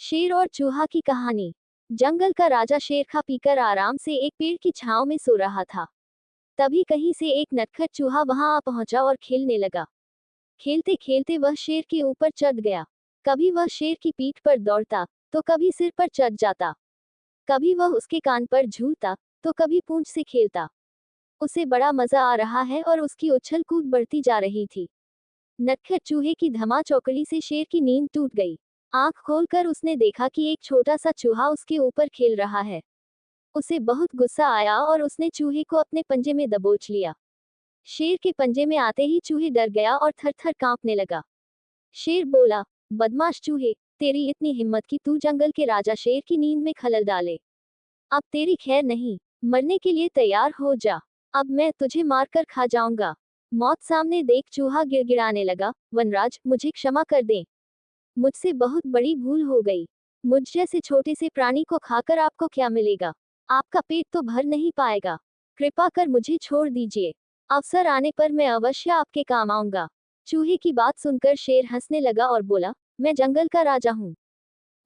शेर और चूहा की कहानी। जंगल का राजा शेर खा पीकर आराम से एक पेड़ की छांव में सो रहा था। तभी कहीं से एक नटखट चूहा वहां आ पहुंचा और खेलने लगा। खेलते खेलते वह शेर के ऊपर चढ़ गया। कभी वह शेर की पीठ पर दौड़ता, तो कभी सिर पर चढ़ जाता। कभी वह उसके कान पर झूलता, तो कभी पूंछ से खेलता। उसे बड़ा मजा आ रहा है और उसकी उछल कूद बढ़ती जा रही थी। नटखट चूहे की धमा चौकड़ी से शेर की नींद टूट गई। आंख खोलकर उसने देखा कि एक छोटा सा चूहा उसके ऊपर खेल रहा है। उसे बहुत गुस्सा आया और उसने चूहे को अपने पंजे में दबोच लिया। शेर के पंजे में आते ही चूहे डर गया और थर थर कांपने लगा। शेर बोला, बदमाश चूहे, तेरी इतनी हिम्मत कि तू जंगल के राजा शेर की नींद में खलल डाले। अब तेरी खैर नहीं, मरने के लिए तैयार हो जा। अब मैं तुझे मारकर खा जाऊंगा। मौत सामने देख चूहा गिड़गिड़ाने लगा, वनराज, मुझे क्षमा कर दें। मुझसे बहुत बड़ी भूल हो गई। मुझ जैसे छोटे से प्राणी को खाकर आपको क्या मिलेगा? आपका पेट तो भर नहीं पाएगा। कृपा कर मुझे छोड़ दीजिए। अवसर आने पर मैं अवश्य आपके काम आऊंगा। चूहे की बात सुनकर शेर हंसने लगा और बोला, मैं जंगल का राजा हूँ।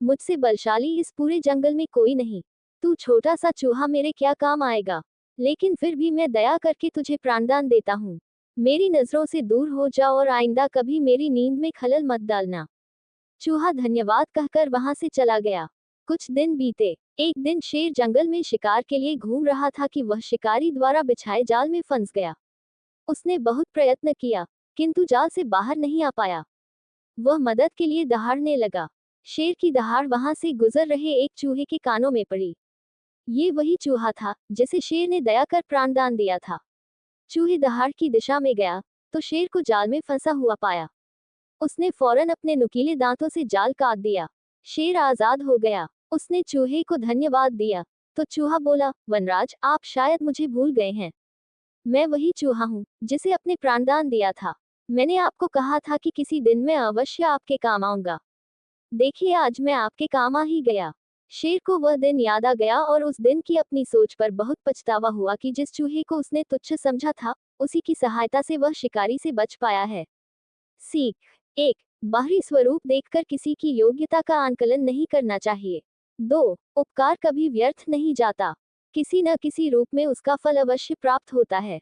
मुझसे बलशाली इस पूरे जंगल में कोई नहीं। तू छोटा सा चूहा मेरे क्या काम आएगा? लेकिन फिर भी मैं दया करके तुझे प्राणदान देता हूँ। मेरी नजरों से दूर हो जा और आइंदा कभी मेरी नींद में खलल मत डालना। चूहा धन्यवाद कहकर वहां से चला गया। कुछ दिन बीते। एक दिन शेर जंगल में शिकार के लिए घूम रहा था कि वह शिकारी द्वारा बिछाए जाल में फंस गया। उसने बहुत प्रयत्न किया, किंतु जाल से बाहर नहीं आ पाया। वह मदद के लिए दहाड़ने लगा। शेर की दहाड़ वहां से गुजर रहे एक चूहे के कानों में पड़ी। ये वही चूहा था जिसे शेर ने दया कर प्राणदान दिया था। चूहे दहाड़ की दिशा में गया, तो शेर को जाल में फंसा हुआ पाया। उसने फौरन अपने नुकीले दांतों से जाल काट दिया। शेर आजाद हो गया। उसने चूहे को धन्यवाद दिया, तो चूहा बोला, वनराज, आप शायद मुझे भूल गए हैं। मैं वही चूहा हूँ जिसे अपने प्राणदान दिया था। मैंने आपको कहा था कि किसी दिन मैं अवश्य आपके काम आऊंगा। देखिए, आज मैं आपके काम आ ही गया। शेर को वह दिन याद आ गया और उस दिन की अपनी सोच पर बहुत पछतावा हुआ कि जिस चूहे को उसने तुच्छ समझा था, उसी की सहायता से वह शिकारी से बच पाया है। सीख। 1. बाहरी स्वरूप देखकर किसी की योग्यता का आंकलन नहीं करना चाहिए। 2. उपकार कभी व्यर्थ नहीं जाता। किसी न किसी रूप में उसका फल अवश्य प्राप्त होता है।